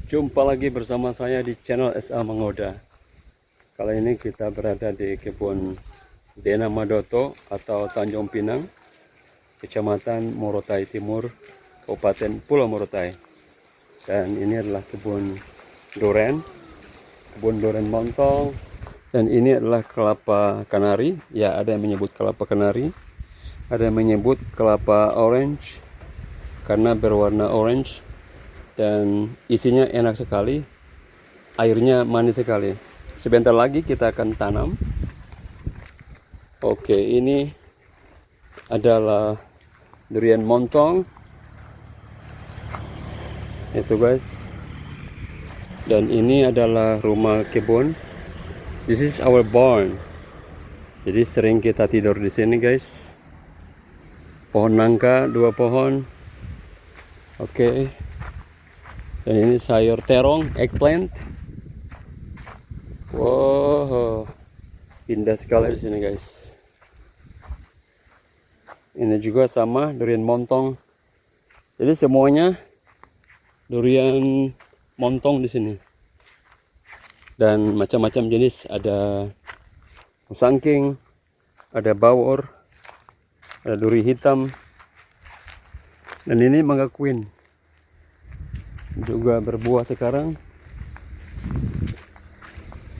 Jumpa lagi bersama saya di channel SA Mangoda. Kali ini kita berada di kebun Dena Madoto atau Tanjung Pinang, Kecamatan Morotai Timur, Kabupaten Pulau Morotai. Dan ini adalah kebun durian montong. Dan ini adalah kelapa kanari. Ya, ada yang menyebut kelapa kanari, ada yang menyebut kelapa orange karena berwarna orange. Dan isinya enak sekali, airnya manis sekali. Sebentar lagi kita akan tanam. Oke, ini adalah durian montong itu guys, dan ini adalah rumah kebun. This is our barn. Jadi sering kita tidur di sini guys. Pohon nangka 2 pohon. Oke. Dan ini sayur terong, eggplant. Wow, indah sekali di sini guys. Ini juga sama durian montong. Jadi semuanya durian montong di sini. Dan macam-macam jenis, ada musangking, ada bawor, ada duri hitam. Dan ini mangga queen. Juga berbuah sekarang,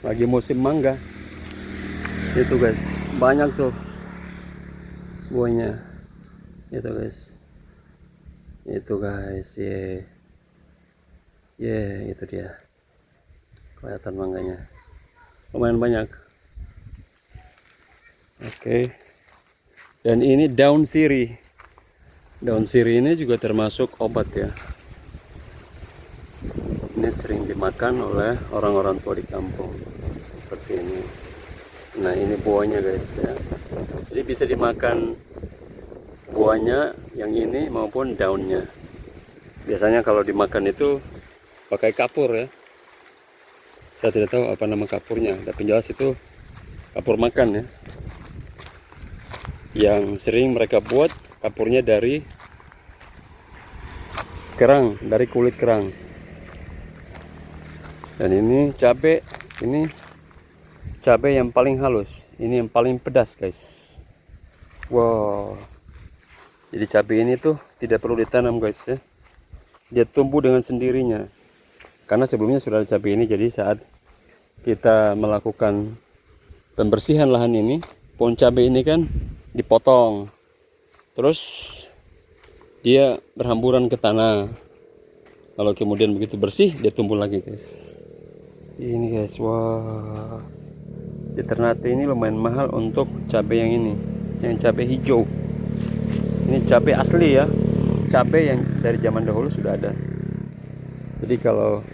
lagi musim mangga. Itu guys, banyak tuh buahnya. Itu guys, itu dia, kelihatan mangganya lumayan banyak. Oke. Dan ini daun sirih. Daun sirih ini juga termasuk obat ya. Ini sering dimakan oleh orang-orang tua di kampung seperti ini. Nah, ini buahnya guys ya. Jadi bisa dimakan buahnya yang ini maupun daunnya. Biasanya kalau dimakan itu pakai kapur ya. Saya tidak tahu apa nama kapurnya, tapi jelas itu kapur makan ya. Yang sering mereka buat kapurnya dari kerang, dari kulit kerang. Dan ini cabai yang paling halus, ini yang paling pedas guys. Wow, jadi cabai ini tuh tidak perlu ditanam guys ya, dia tumbuh dengan sendirinya. Karena sebelumnya sudah ada cabai ini, jadi saat kita melakukan pembersihan lahan ini, pohon cabai ini kan dipotong, terus dia berhamburan ke tanah. Kalau kemudian begitu bersih, dia tumbuh lagi guys. Ini guys, wah, di Ternate ini lumayan mahal untuk cabai yang ini, yang cabai hijau. Ini cabai asli ya, cabai yang dari zaman dahulu sudah ada. Jadi kalau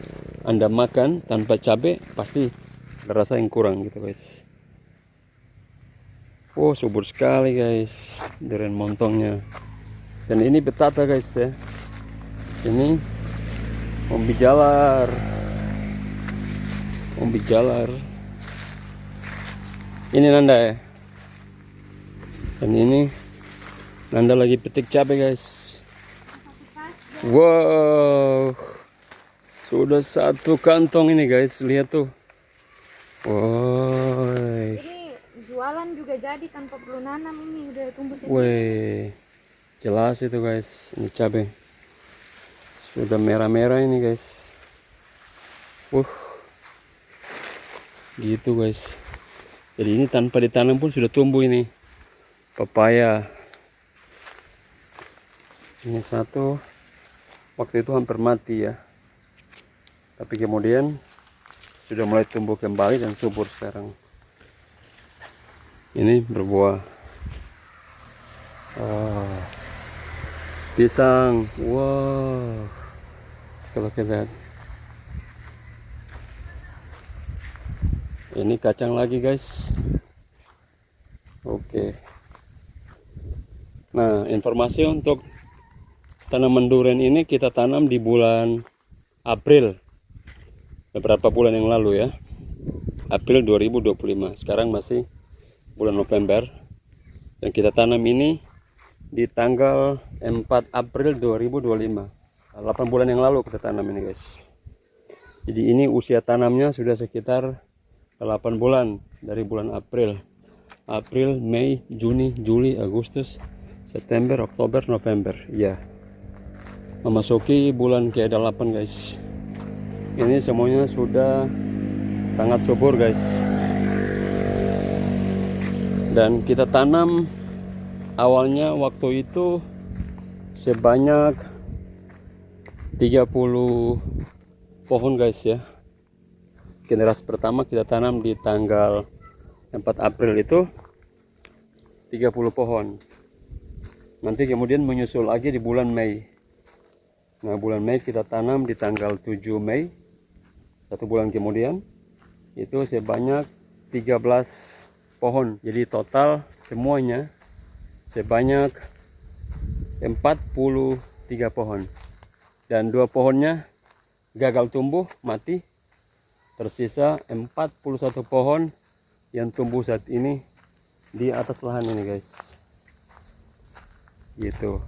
Anda makan tanpa cabai, pasti ada rasa yang kurang gitu guys. Oh, subur sekali guys durian montongnya. Dan ini betata guys ya. Ini umbi jalar. Ini Nanda ya. Dan ini Nanda lagi petik cabai guys. Wow, sudah 1 kantong ini guys, lihat tuh. Woi. Ini jualan juga jadi tanpa perlu nanam, ini udah tumbuh sendiri. Woi, jelas itu guys, ini cabai sudah merah-merah ini guys. Gitu guys. Jadi ini tanpa ditanam pun sudah tumbuh ini pepaya. Ini satu, waktu itu hampir mati ya, tapi kemudian sudah mulai tumbuh kembali dan subur sekarang. Ini berbuah. Pisang. Wow, kalau kita lihat. Ini kacang lagi guys. Oke. Nah, informasi untuk tanaman durian ini kita tanam di bulan April, beberapa bulan yang lalu ya, April 2025. Sekarang masih bulan November, dan kita tanam ini di tanggal 4 April 2025. 8 bulan yang lalu kita tanam ini guys. Jadi ini usia tanamnya sudah sekitar 8 bulan dari bulan April, Mei, Juni, Juli, Agustus, September, Oktober, November. Ya, memasuki bulan ke-8 guys. Ini semuanya sudah sangat subur guys. Dan kita tanam awalnya waktu itu sebanyak 30 pohon guys ya. Generasi pertama kita tanam di tanggal 4 April itu 30 pohon. Nanti kemudian menyusul lagi di bulan Mei. Nah, bulan Mei kita tanam di tanggal 7 Mei. 1 bulan kemudian itu sebanyak 13 pohon. Jadi total semuanya sebanyak 43 pohon. Dan 2 pohonnya gagal tumbuh, mati. Tersisa 41 pohon yang tumbuh saat ini di atas lahan ini guys. Gitu.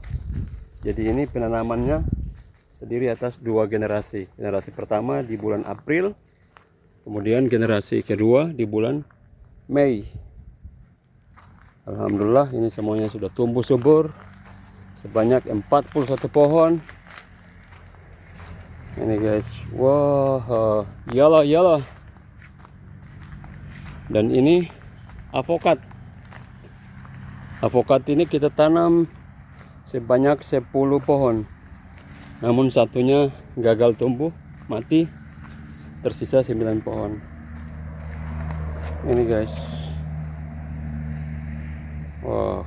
Jadi ini penanamannya terdiri atas 2 generasi. Generasi pertama di bulan April, kemudian generasi kedua di bulan Mei. Alhamdulillah ini semuanya sudah tumbuh subur sebanyak 41 pohon. Ini guys, wah, iyalah. Dan ini avokat. Avokat ini kita tanam sebanyak 10 pohon. Namun satunya gagal tumbuh, mati. Tersisa 9 pohon. Ini guys. Wah.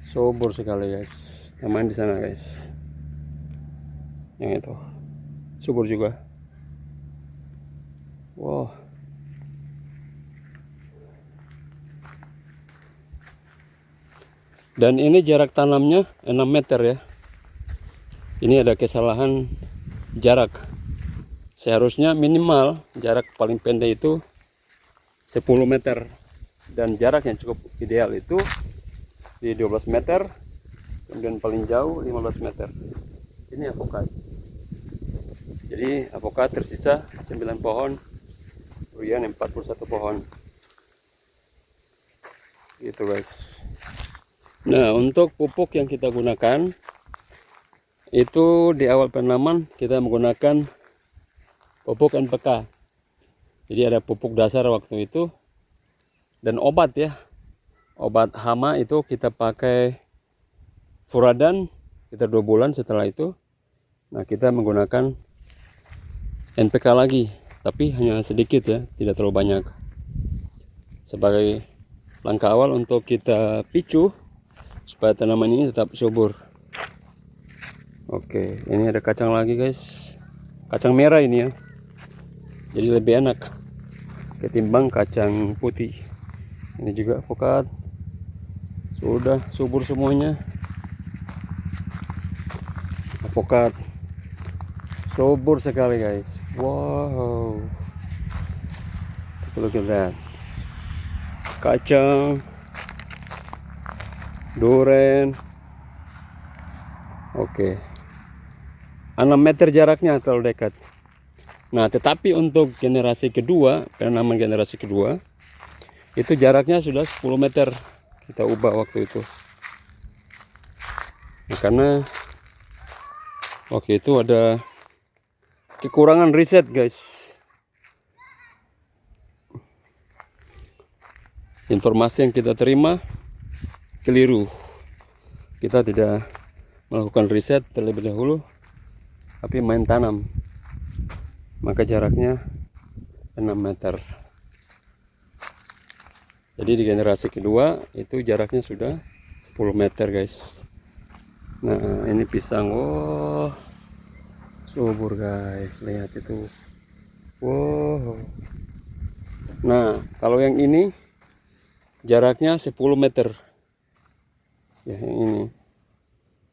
Subur sekali guys. Teman di sana guys. Yang itu. Subur juga. Wow. Dan ini jarak tanamnya 6 meter ya. Ini ada kesalahan jarak. Seharusnya minimal jarak paling pendek itu 10 meter. Dan jarak yang cukup ideal itu di 12 meter. Kemudian paling jauh 15 meter. Ini avokat. Jadi avokat tersisa 9 pohon. Durian 41 pohon. Gitu guys. Nah, untuk pupuk yang kita gunakan itu di awal penanaman kita menggunakan pupuk NPK. Jadi ada pupuk dasar waktu itu dan obat ya. Obat hama itu kita pakai Furadan sekitar 2 bulan setelah itu. Nah, kita menggunakan NPK lagi, tapi hanya sedikit ya, tidak terlalu banyak. Sebagai langkah awal untuk kita picu supaya tanaman ini tetap subur. Oke, ini ada kacang lagi guys. Kacang merah ini ya. Jadi lebih enak ketimbang kacang putih. Ini juga avokat. Sudah subur semuanya. Avokat subur sekali guys. Wow. Take a look at that. Kacang, durian. Oke. 6 meter jaraknya terlalu dekat. Nah, tetapi untuk generasi kedua, penanaman generasi kedua, itu jaraknya sudah 10 meter. Kita ubah waktu itu. Nah, karena waktu itu ada kekurangan riset guys. Informasi yang kita terima keliru. Kita tidak melakukan riset terlebih dahulu, tapi main tanam. Maka jaraknya 6 meter. Jadi di generasi kedua itu jaraknya sudah 10 meter guys. Nah, ini pisang. Wow, subur guys, lihat itu. Wow. Nah, kalau yang ini jaraknya 10 meter ya, yang ini.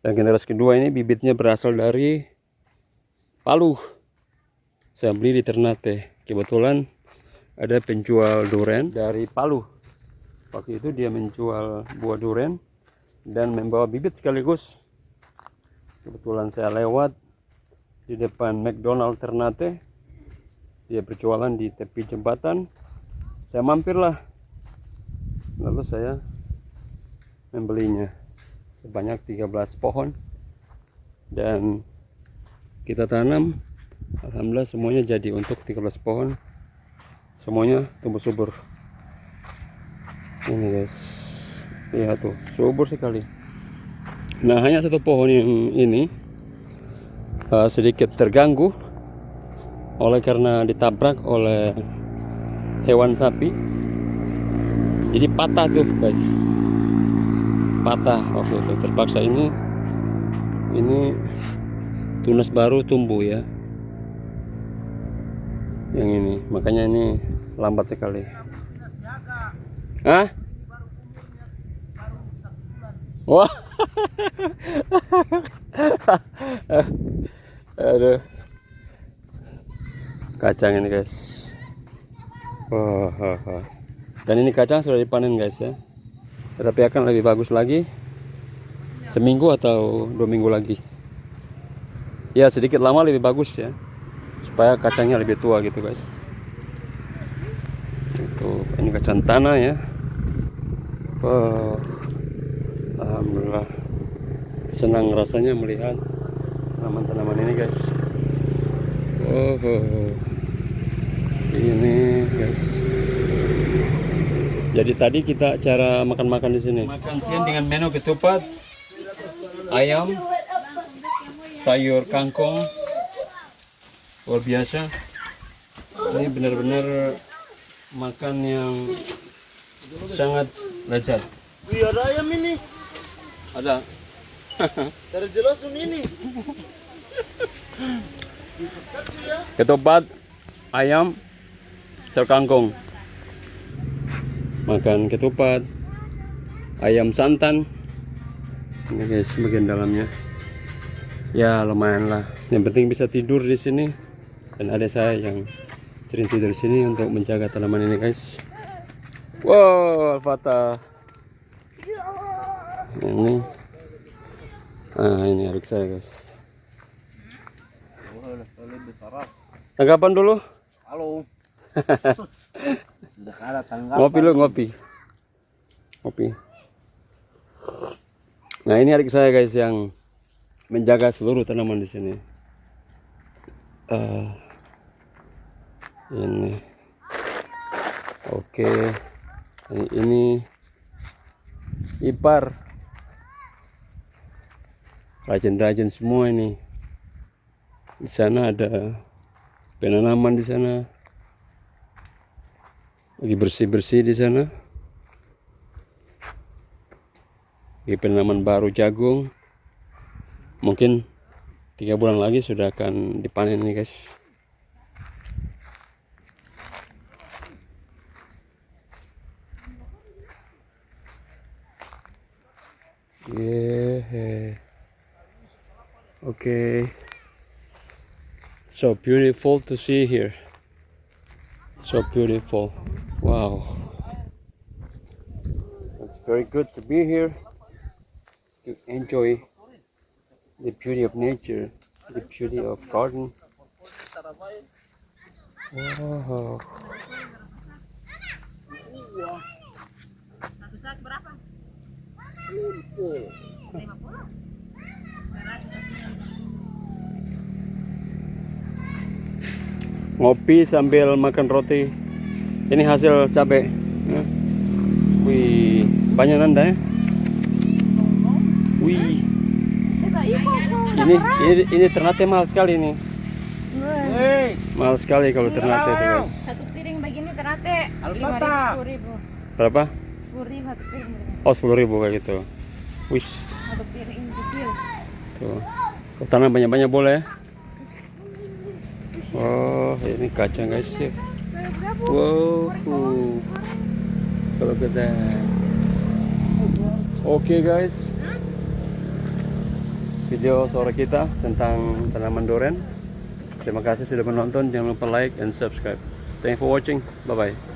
Dan generasi kedua ini bibitnya berasal dari Palu. Saya beli di Ternate. Kebetulan ada penjual durian dari Palu. Waktu itu dia menjual buah durian dan membawa bibit sekaligus. Kebetulan saya lewat di depan McDonald Ternate. Dia berjualan di tepi jembatan. Saya mampirlah, lalu saya membelinya sebanyak 13 pohon dan kita tanam. Alhamdulillah semuanya jadi untuk 13 pohon, semuanya tumbuh subur. Ini guys, lihat tuh, subur sekali. Nah, hanya satu pohon yang ini sedikit terganggu oleh karena ditabrak oleh hewan sapi, jadi patah tuh guys, patah waktu itu. Terpaksa ini tunas baru tumbuh ya, yang ini, makanya ini lambat sekali. Hah? Wah. Aduh, kacang ini guys. Dan ini kacang sudah dipanen guys ya, tetapi akan lebih bagus lagi seminggu atau 2 minggu lagi ya, sedikit lama lebih bagus ya, supaya kacangnya lebih tua gitu guys. Itu ini kacang tanah ya. Alhamdulillah senang rasanya melihat tanaman-tanaman ini guys. Ini guys. Jadi tadi kita cara makan-makan di sini. Makan siang dengan menu ketupat, ayam, sayur kangkung, luar biasa. Ini benar-benar makan yang sangat lezat. Wih, ada ayam ini. Ada. Terjelas ini. Ketupat, ayam, sayur kangkung. Makan ketupat, ayam santan. Ini guys bagian dalamnya. Ya lumayan lah. Yang penting bisa tidur di sini. Dan ada saya yang sering tidur di sini untuk menjaga tanaman ini guys. Wow, Al-Fatah. Ini. Ini adik saya guys. Tanggapan dulu. Halo. Ngopi lu, ngopi. Nah, ini adik saya guys yang menjaga seluruh tanaman di sini. Ini. Oke. Ini ipar. Rajin-rajin semua ini. Di sana ada penanaman di sana. Lagi bersih-bersih di sana. Lagi penanaman baru jagung. Mungkin 3 bulan lagi sudah akan dipanen nih guys. Okay. So beautiful to see here. So beautiful. Wow. It's very good to be here to enjoy the beauty of nature, the beauty of garden. Wow. Ngopi sambil makan roti. Ini hasil cabai. Wih, banyak nanda ya. Wih. Ini Ternate mahal sekali nih. Mahal sekali kalau Ternate itu guys. Satu piring begini Ternate 5.000. Berapa? 10.000 satu piring. Oh 10.000 kayak gitu. Wis. Satu piring kecil. Tuh. Kau tanam banyak-banyak boleh ya. Oh ini kacang guys ya. Wow. Kalau kita. Oke guys. Video sore kita tentang tanaman durian. Terima kasih sudah menonton. Jangan lupa like and subscribe. Thanks for watching. Bye bye.